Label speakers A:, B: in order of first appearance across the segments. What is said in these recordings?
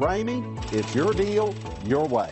A: Ramey, it's your deal, your way.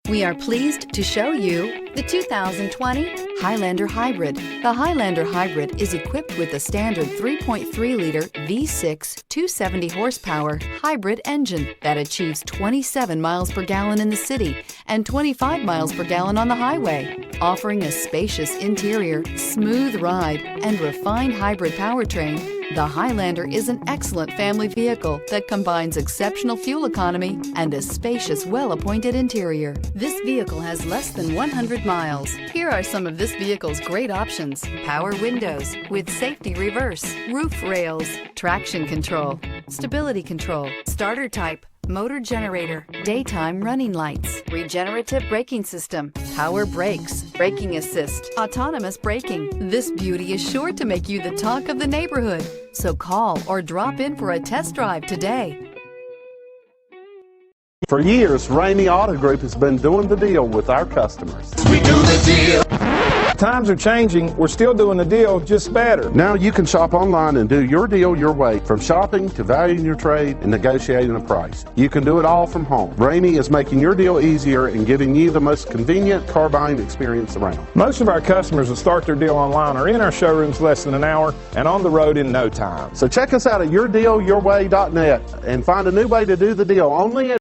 B: We are pleased to show you the 2020 Highlander Hybrid. The Highlander Hybrid is equipped with a standard 3.3-liter V6 270 horsepower hybrid engine that achieves 27 miles per gallon in the city and 25 miles per gallon on the highway, offering a spacious interior, smooth ride, and refined hybrid powertrain. The Highlander is an excellent family vehicle that combines exceptional fuel economy and a spacious, well-appointed interior. This vehicle has less than 100 miles. Here are some of this vehicle's great options: power windows with safety reverse, roof rails, traction control, stability control, starter type, motor generator, daytime running lights, regenerative braking system, power brakes, braking assist, autonomous braking. This beauty is sure to make you the talk of the neighborhood. So call or drop in for a test drive today.
A: For years, Ramey Auto Group has been doing the deal with our customers.
C: We do the deal. Times are changing. We're still doing the deal, just better.
A: Now you can shop online and do your deal your way, from shopping to valuing your trade and negotiating a price. You can do it all from home. Ramey is making your deal easier and giving you the most convenient car buying experience around.
C: Most of our customers that start their deal online are in our showrooms less than an hour and on the road in no time.
A: So check us out at yourdealyourway.net and find a new way to do the deal only at